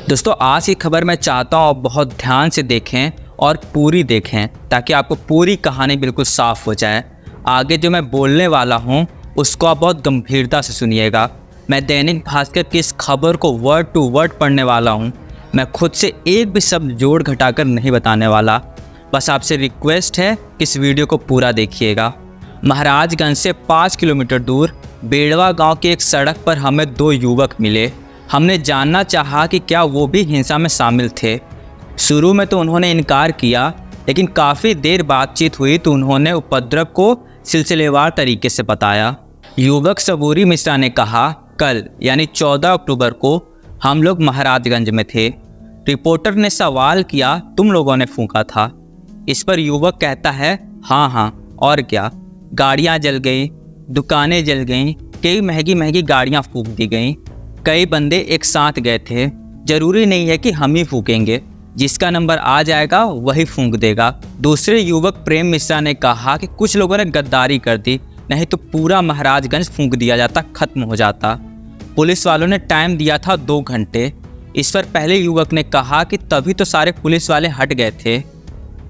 दोस्तों, आज की खबर मैं चाहता हूँ आप बहुत ध्यान से देखें और पूरी देखें ताकि आपको पूरी कहानी बिल्कुल साफ हो जाए। आगे जो मैं बोलने वाला हूँ उसको आप बहुत गंभीरता से सुनिएगा। मैं दैनिक भास्कर की इस खबर को वर्ड टू वर्ड पढ़ने वाला हूँ। मैं खुद से एक भी शब्द जोड़ घटाकर नहीं बताने वाला। बस आपसे रिक्वेस्ट है कि इस वीडियो को पूरा देखिएगा। महाराजगंज से 5 किलोमीटर दूर बेड़वा गांव की एक सड़क पर हमें 2 युवक मिले। हमने जानना चाहा कि क्या वो भी हिंसा में शामिल थे। शुरू में तो उन्होंने इनकार किया, लेकिन काफ़ी देर बातचीत हुई तो उन्होंने उपद्रव को सिलसिलेवार तरीके से बताया। युवक सबूरी मिश्रा ने कहा, कल यानी 14 अक्टूबर को हम लोग महाराजगंज में थे। रिपोर्टर ने सवाल किया, तुम लोगों ने फूंका था? इस पर युवक कहता है, हाँ और क्या। गाड़ियाँ जल गई, दुकानें जल गईं, कई महंगी गाड़ियाँ फूंक दी गईं। कई बंदे एक साथ गए थे। जरूरी नहीं है कि हम ही फूकेंगे, जिसका नंबर आ जाएगा वही फूंक देगा। दूसरे युवक प्रेम मिश्रा ने कहा कि कुछ लोगों ने गद्दारी कर दी, नहीं तो पूरा महाराजगंज फूंक दिया जाता, खत्म हो जाता। पुलिस वालों ने टाइम दिया था 2 घंटे। इस पर पहले युवक ने कहा कि तभी तो सारे पुलिस वाले हट गए थे।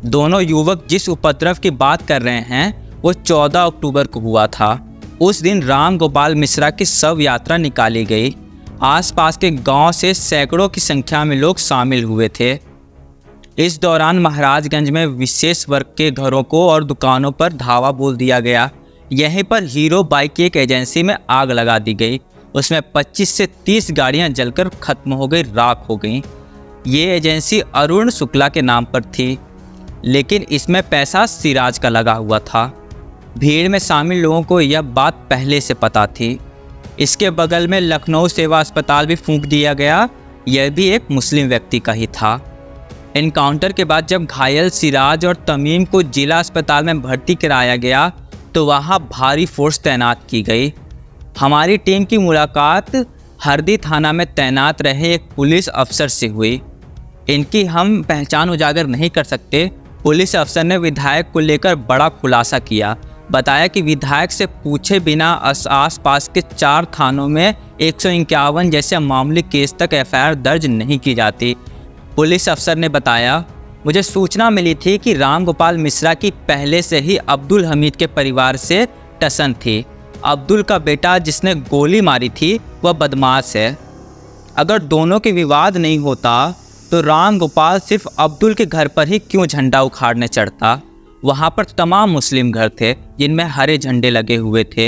दोनों युवक जिस उपद्रव की बात कर रहे हैं वो 14 अक्टूबर को हुआ था। उस दिन राम गोपाल मिश्रा की शव यात्रा निकाली गई। आसपास के गांव से सैकड़ों की संख्या में लोग शामिल हुए थे। इस दौरान महाराजगंज में विशेष वर्ग के घरों को और दुकानों पर धावा बोल दिया गया। यहीं पर हीरो बाइक की एक एजेंसी में आग लगा दी गई। उसमें 25 से 30 गाड़ियां जलकर खत्म हो गई, राख हो गईं। ये एजेंसी अरुण शुक्ला के नाम पर थी, लेकिन इसमें पैसा सिराज का लगा हुआ था। भीड़ में शामिल लोगों को यह बात पहले से पता थी। इसके बगल में लखनऊ सेवा अस्पताल भी फूंक दिया गया। यह भी एक मुस्लिम व्यक्ति का ही था। एनकाउंटर के बाद जब घायल सिराज और तमीम को जिला अस्पताल में भर्ती कराया गया तो वहां भारी फोर्स तैनात की गई। हमारी टीम की मुलाकात हरदी थाना में तैनात रहे एक पुलिस अफसर से हुई। इनकी हम पहचान उजागर नहीं कर सकते। पुलिस अफसर ने विधायक को लेकर बड़ा खुलासा किया। बताया कि विधायक से पूछे बिना आसपास के 4 थानों में 151 जैसे मामूली केस तक एफआईआर दर्ज नहीं की जाती। पुलिस अफसर ने बताया, मुझे सूचना मिली थी कि राम गोपाल मिश्रा की पहले से ही अब्दुल हमीद के परिवार से टसन थी। अब्दुल का बेटा जिसने गोली मारी थी वह बदमाश है। अगर दोनों के विवाद नहीं होता तो राम गोपाल सिर्फ अब्दुल के घर पर ही क्यों झंडा उखाड़ने चढ़ता? वहाँ पर तमाम मुस्लिम घर थे जिनमें हरे झंडे लगे हुए थे।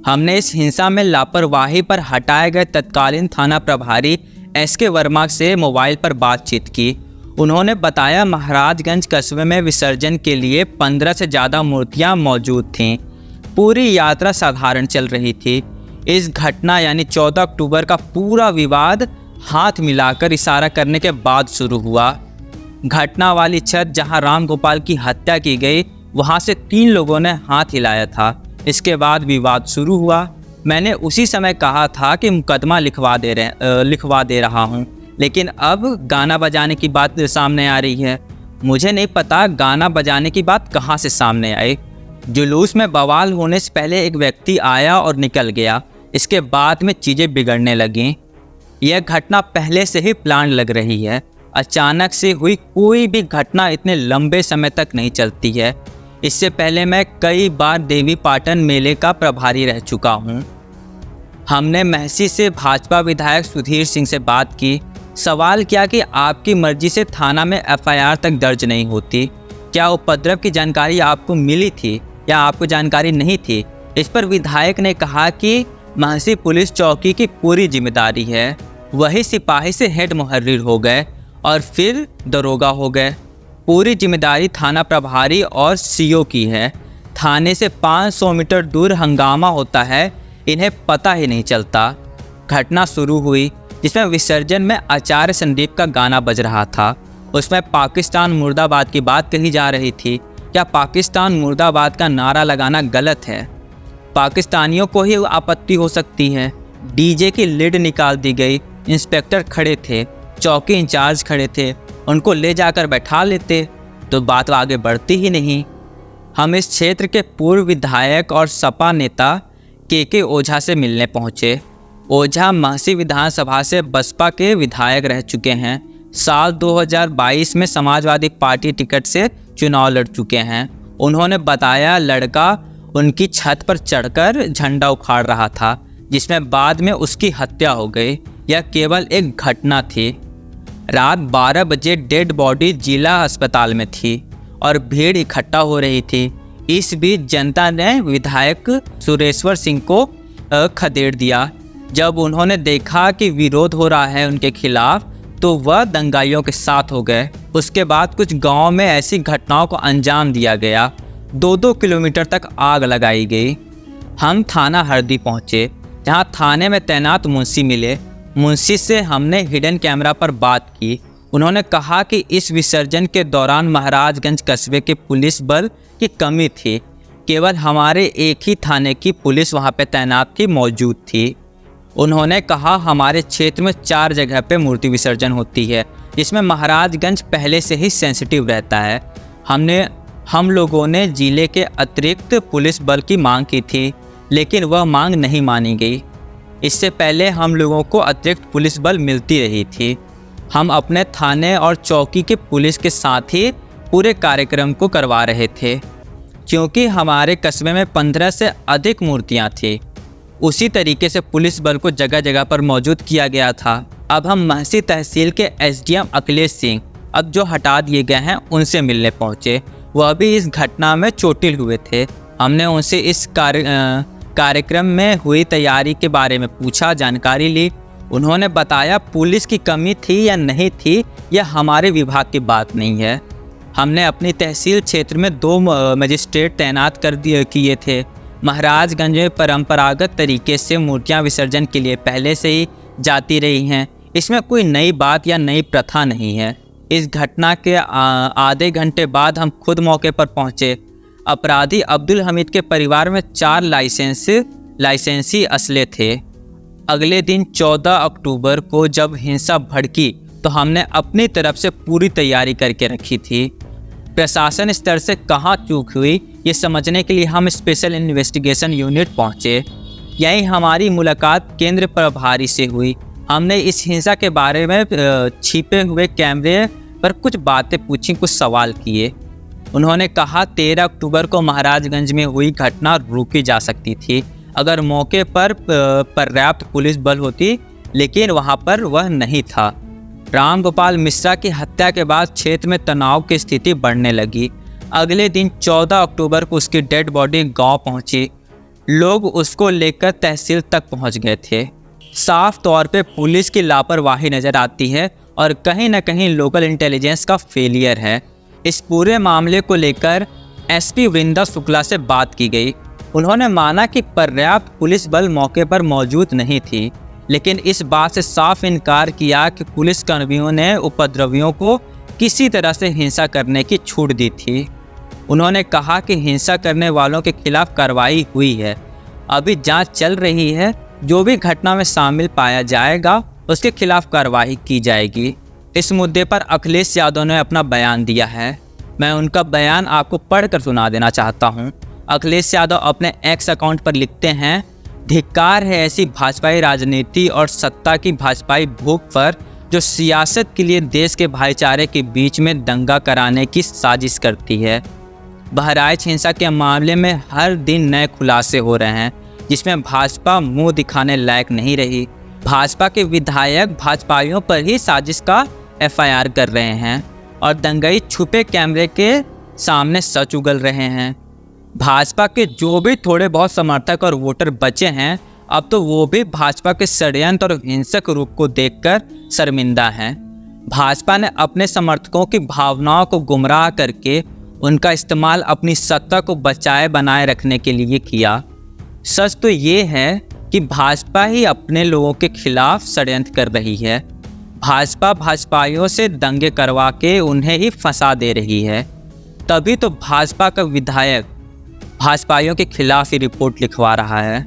हमने इस हिंसा में लापरवाही पर हटाए गए तत्कालीन थाना प्रभारी एसके वर्मा से मोबाइल पर बातचीत की। उन्होंने बताया, महाराजगंज कस्बे में विसर्जन के लिए 15 से ज़्यादा मूर्तियाँ मौजूद थीं। पूरी यात्रा साधारण चल रही थी। इस घटना यानी 14 अक्टूबर का पूरा विवाद हाथ मिलाकर इशारा करने के बाद शुरू हुआ। घटना वाली छत जहां राम गोपाल की हत्या की गई, वहां से 3 लोगों ने हाथ हिलाया था। इसके बाद विवाद शुरू हुआ। मैंने उसी समय कहा था कि मुकदमा लिखवा दे रहा हूं, लेकिन अब गाना बजाने की बात सामने आ रही है। मुझे नहीं पता गाना बजाने की बात कहां से सामने आई। जुलूस में बवाल होने से पहले एक व्यक्ति आया और निकल गया। इसके बाद में चीज़ें बिगड़ने लगीं। यह घटना पहले से ही प्लान लग रही है। अचानक से हुई कोई भी घटना इतने लंबे समय तक नहीं चलती है। इससे पहले मैं कई बार देवी पाटन मेले का प्रभारी रह चुका हूँ। हमने महसी से भाजपा विधायक सुधीर सिंह से बात की। सवाल किया कि आपकी मर्जी से थाना में एफआईआर तक दर्ज नहीं होती। क्या उपद्रव की जानकारी आपको मिली थी या आपको जानकारी नहीं थी? इस पर विधायक ने कहा कि महसी पुलिस चौकी की पूरी जिम्मेदारी है। वही सिपाही से हेड मुहर्रिर हो गए और फिर दरोगा हो गए। पूरी जिम्मेदारी थाना प्रभारी और सीओ की है। थाने से 500 मीटर दूर हंगामा होता है, इन्हें पता ही नहीं चलता। घटना शुरू हुई जिसमें विसर्जन में आचार्य संदीप का गाना बज रहा था। उसमें पाकिस्तान मुर्दाबाद की बात कही जा रही थी। क्या पाकिस्तान मुर्दाबाद का नारा लगाना गलत है? पाकिस्तानियों को ही आपत्ति हो सकती है। डीजे की लीड निकाल दी गई। इंस्पेक्टर खड़े थे, चौकी इंचार्ज खड़े थे, उनको ले जाकर बैठा लेते तो बात आगे बढ़ती ही नहीं। हम इस क्षेत्र के पूर्व विधायक और सपा नेता के ओझा से मिलने पहुँचे। ओझा महसी विधानसभा से बसपा के विधायक रह चुके हैं। साल 2022 में समाजवादी पार्टी टिकट से चुनाव लड़ चुके हैं। उन्होंने बताया लड़का उनकी छत पर चढ़कर झंडा उखाड़ रहा था, जिसमें बाद में उसकी हत्या हो गई। यह केवल एक घटना थी। रात 12 बजे डेड बॉडी जिला अस्पताल में थी और भीड़ इकट्ठा हो रही थी। इस बीच जनता ने विधायक सुरेश्वर सिंह को खदेड़ दिया। जब उन्होंने देखा कि विरोध हो रहा है उनके खिलाफ, तो वह दंगाइयों के साथ हो गए। उसके बाद कुछ गांव में ऐसी घटनाओं को अंजाम दिया गया। 2-2 किलोमीटर तक आग लगाई गई। हम थाना हरदी पहुंचे, जहां थाने में तैनात मुंशी मिले। मुंशी से हमने हिडन कैमरा पर बात की। उन्होंने कहा कि इस विसर्जन के दौरान महाराजगंज कस्बे के पुलिस बल की कमी थी। केवल हमारे एक ही थाने की पुलिस वहां पे तैनात थी, मौजूद थी। उन्होंने कहा हमारे क्षेत्र में 4 जगह पे मूर्ति विसर्जन होती है, जिसमें महाराजगंज पहले से ही सेंसिटिव रहता है। हम लोगों ने जिले के अतिरिक्त पुलिस बल की मांग की थी, लेकिन वह मांग नहीं मानी गई। इससे पहले हम लोगों को अतिरिक्त पुलिस बल मिलती रही थी। हम अपने थाने और चौकी के पुलिस के साथ ही पूरे कार्यक्रम को करवा रहे थे, क्योंकि हमारे कस्बे में 15 से अधिक मूर्तियां थी। उसी तरीके से पुलिस बल को जगह जगह पर मौजूद किया गया था। अब हम महसी तहसील के एसडीएम अखिलेश सिंह, अब जो हटा दिए गए हैं, उनसे मिलने पहुंचे। वह भी इस घटना में चोटिल हुए थे। हमने उनसे इस कार्यक्रम में हुई तैयारी के बारे में पूछा, जानकारी ली। उन्होंने बताया पुलिस की कमी थी या नहीं थी, यह हमारे विभाग की बात नहीं है। हमने अपनी तहसील क्षेत्र में 2 मजिस्ट्रेट तैनात किए थे। महाराजगंज में परंपरागत तरीके से मूर्तियां विसर्जन के लिए पहले से ही जाती रही हैं। इसमें कोई नई बात या नई प्रथा नहीं है। इस घटना के आधे घंटे बाद हम खुद मौके पर पहुंचे। अपराधी अब्दुल हमीद के परिवार में 4 लाइसेंसी असले थे। अगले दिन 14 अक्टूबर को जब हिंसा भड़की, तो हमने अपनी तरफ से पूरी तैयारी करके रखी थी। प्रशासन स्तर से कहाँ चूक हुई, ये समझने के लिए हम स्पेशल इन्वेस्टिगेशन यूनिट पहुँचे। यहीं हमारी मुलाकात केंद्र प्रभारी से हुई। हमने इस हिंसा के बारे में छिपे हुए कैमरे पर कुछ बातें पूछी, कुछ सवाल किए। उन्होंने कहा 13 अक्टूबर को महाराजगंज में हुई घटना रोकी जा सकती थी अगर मौके पर पर्याप्त पुलिस बल होती, लेकिन वहां पर वह नहीं था। राम गोपाल मिश्रा की हत्या के बाद क्षेत्र में तनाव की स्थिति बढ़ने लगी। अगले दिन 14 अक्टूबर को उसकी डेड बॉडी गांव पहुंची। लोग उसको लेकर तहसील तक पहुंच गए थे। साफ तौर पे पुलिस की लापरवाही नज़र आती है और कहीं ना कहीं लोकल इंटेलिजेंस का फेलियर है। इस पूरे मामले को लेकर एसपी वृंदा शुक्ला से बात की गई। उन्होंने माना कि पर्याप्त पुलिस बल मौके पर मौजूद नहीं थी, लेकिन इस बात से साफ इनकार किया कि पुलिसकर्मियों ने उपद्रवियों को किसी तरह से हिंसा करने की छूट दी थी। उन्होंने कहा कि हिंसा करने वालों के खिलाफ कार्रवाई हुई है, अभी जांच चल रही है। जो भी घटना में शामिल पाया जाएगा उसके खिलाफ कार्रवाई की जाएगी। इस मुद्दे पर अखिलेश यादव ने अपना बयान दिया है। मैं उनका बयान आपको पढ़कर सुना देना चाहता हूं। अखिलेश यादव अपने एक्स अकाउंट पर लिखते हैं, धिक्कार है ऐसी भाजपाई राजनीति और सत्ता की भाजपाई भूख पर, जो सियासत के लिए देश के भाईचारे के बीच में दंगा कराने की साजिश करती है। बहराइच हिंसा के मामले में हर दिन नए खुलासे हो रहे हैं, जिसमें भाजपा मुंह दिखाने लायक नहीं रही। भाजपा के विधायक भाजपाइयों पर ही साजिश का एफआईआर कर रहे हैं और दंगई छुपे कैमरे के सामने सच उगल रहे हैं। भाजपा के जो भी थोड़े बहुत समर्थक और वोटर बचे हैं, अब तो वो भी भाजपा के षड्यंत्र और हिंसक रूप को देखकर शर्मिंदा हैं। भाजपा ने अपने समर्थकों की भावनाओं को गुमराह करके उनका इस्तेमाल अपनी सत्ता को बचाए बनाए रखने के लिए किया। सच तो ये है कि भाजपा ही अपने लोगों के खिलाफ षड्यंत्र कर रही है। भाजपा भाजपाइयों से दंगे करवा के उन्हें ही फंसा दे रही है। तभी तो भाजपा का विधायक भाजपाइयों के खिलाफ ही रिपोर्ट लिखवा रहा है।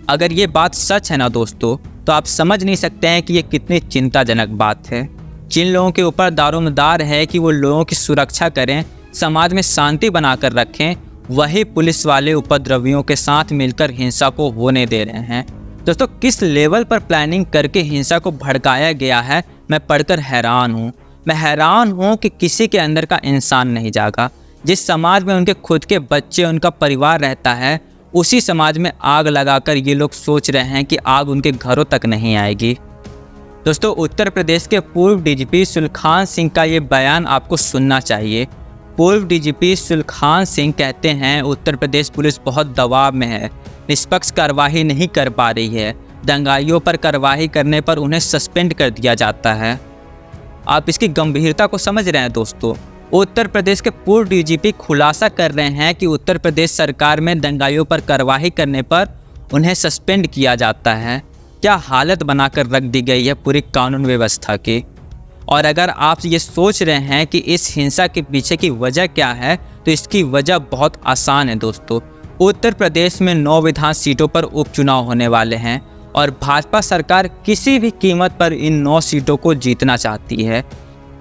अगर ये बात सच है ना दोस्तों, तो आप समझ नहीं सकते हैं कि ये कितनी चिंताजनक बात है। जिन लोगों के ऊपर दारोमदार है कि वो लोगों की सुरक्षा करें, समाज में शांति बनाकर रखें, वही पुलिस वाले उपद्रवियों के साथ मिलकर हिंसा को होने दे रहे हैं। दोस्तों किस लेवल पर प्लानिंग करके हिंसा को भड़काया गया है, मैं पढ़कर हैरान हूँ। मैं हैरान हूँ कि किसी के अंदर का इंसान नहीं जागा। जिस समाज में उनके खुद के बच्चे, उनका परिवार रहता है, उसी समाज में आग लगाकर ये लोग सोच रहे हैं कि आग उनके घरों तक नहीं आएगी। दोस्तों उत्तर प्रदेश के पूर्व डीजीपी सुलखान सिंह का ये बयान आपको सुनना चाहिए। पूर्व डीजीपी सुलखान सिंह कहते हैं उत्तर प्रदेश पुलिस बहुत दबाव में है, निष्पक्ष कार्रवाई नहीं कर पा रही है, दंगाइयों पर कार्रवाई करने पर उन्हें सस्पेंड कर दिया जाता है। आप इसकी गंभीरता को समझ रहे हैं दोस्तों। उत्तर प्रदेश के पूर्व डीजीपी खुलासा कर रहे हैं कि उत्तर प्रदेश सरकार में दंगाइयों पर कार्रवाई करने पर उन्हें सस्पेंड किया जाता है। क्या हालत बनाकर रख दी गई है पूरी कानून व्यवस्था की। और अगर आप ये सोच रहे हैं कि इस हिंसा के पीछे की वजह क्या है, तो इसकी वजह बहुत आसान है दोस्तों। उत्तर प्रदेश में 9 विधान सीटों पर उपचुनाव होने वाले हैं और भाजपा सरकार किसी भी कीमत पर इन 9 सीटों को जीतना चाहती है।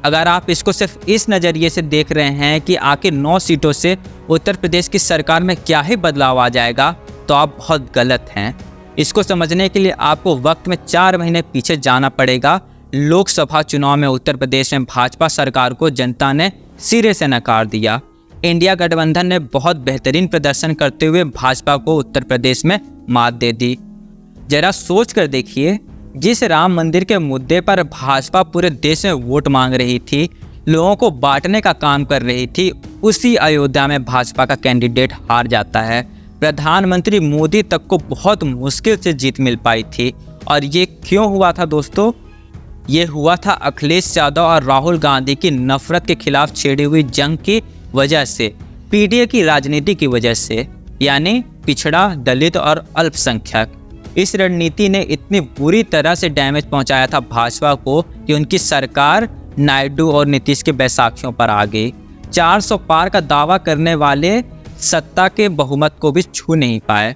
अगर आप इसको सिर्फ इस नज़रिए से देख रहे हैं कि आखिर 9 सीटों से उत्तर प्रदेश की सरकार में क्या ही बदलाव आ जाएगा, तो आप बहुत गलत हैं। इसको समझने के लिए आपको वक्त में 4 महीने पीछे जाना पड़ेगा। लोकसभा चुनाव में उत्तर प्रदेश में भाजपा सरकार को जनता ने सिरे से नकार दिया। इंडिया गठबंधन ने बहुत बेहतरीन प्रदर्शन करते हुए भाजपा को उत्तर प्रदेश में मात दे दी। जरा सोच कर देखिए, जिस राम मंदिर के मुद्दे पर भाजपा पूरे देश में वोट मांग रही थी, लोगों को बांटने का काम कर रही थी, उसी अयोध्या में भाजपा का कैंडिडेट हार जाता है। प्रधानमंत्री मोदी तक को बहुत मुश्किल से जीत मिल पाई थी। और ये क्यों हुआ था दोस्तों? ये हुआ था अखिलेश यादव और राहुल गांधी की नफरत के खिलाफ छेड़ी हुई जंग की वजह से, पीडीए की राजनीति की वजह से, यानी पिछड़ा, दलित और अल्पसंख्यक। इस रणनीति ने इतनी बुरी तरह से डैमेज पहुंचाया था भाजपा को कि उनकी सरकार नायडू और नीतीश के बैसाखियों पर आ गई। 400 पार का दावा करने वाले सत्ता के बहुमत को भी छू नहीं पाए।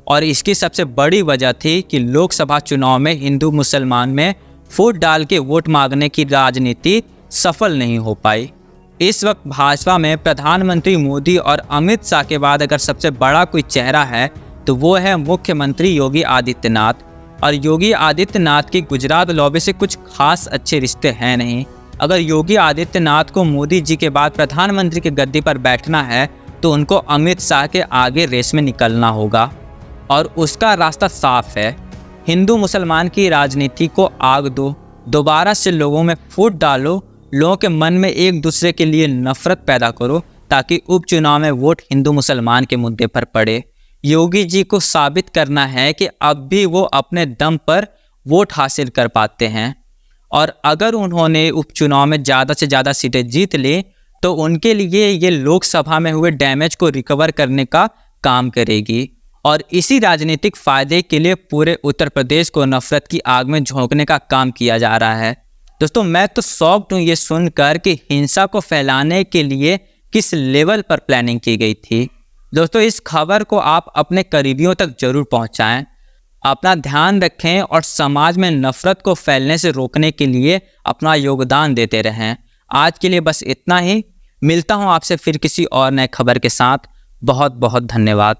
और इसकी सबसे बड़ी वजह थी कि लोकसभा चुनाव में हिंदू मुसलमान में फूट डाल के वोट मांगने की राजनीति सफल नहीं हो पाई। इस वक्त भाजपा में प्रधानमंत्री मोदी और अमित शाह के बाद अगर सबसे बड़ा कोई चेहरा है तो वो है मुख्यमंत्री योगी आदित्यनाथ। और योगी आदित्यनाथ की गुजरात लॉबी से कुछ खास अच्छे रिश्ते हैं नहीं। अगर योगी आदित्यनाथ को मोदी जी के बाद प्रधानमंत्री की गद्दी पर बैठना है तो उनको अमित शाह के आगे रेस में निकलना होगा। और उसका रास्ता साफ है, हिंदू मुसलमान की राजनीति को आग दो, दोबारा से लोगों में फूट डालो, लोगों के मन में एक दूसरे के लिए नफरत पैदा करो ताकि उपचुनाव में वोट हिंदू मुसलमान के मुद्दे पर पड़े। योगी जी को साबित करना है कि अब भी वो अपने दम पर वोट हासिल कर पाते हैं। और अगर उन्होंने उपचुनाव में ज़्यादा से ज़्यादा सीटें जीत ली तो उनके लिए ये लोकसभा में हुए डैमेज को रिकवर करने का काम करेगी। और इसी राजनीतिक फ़ायदे के लिए पूरे उत्तर प्रदेश को नफरत की आग में झोंकने का काम किया जा रहा है। दोस्तों मैं तो शॉक्ड हूँ ये सुनकर कि हिंसा को फैलाने के लिए किस लेवल पर प्लानिंग की गई थी। दोस्तों इस खबर को आप अपने करीबियों तक जरूर पहुँचाएँ। अपना ध्यान रखें और समाज में नफरत को फैलने से रोकने के लिए अपना योगदान देते रहें। आज के लिए बस इतना ही। मिलता हूँ आपसे फिर किसी और नए खबर के साथ। बहुत बहुत धन्यवाद।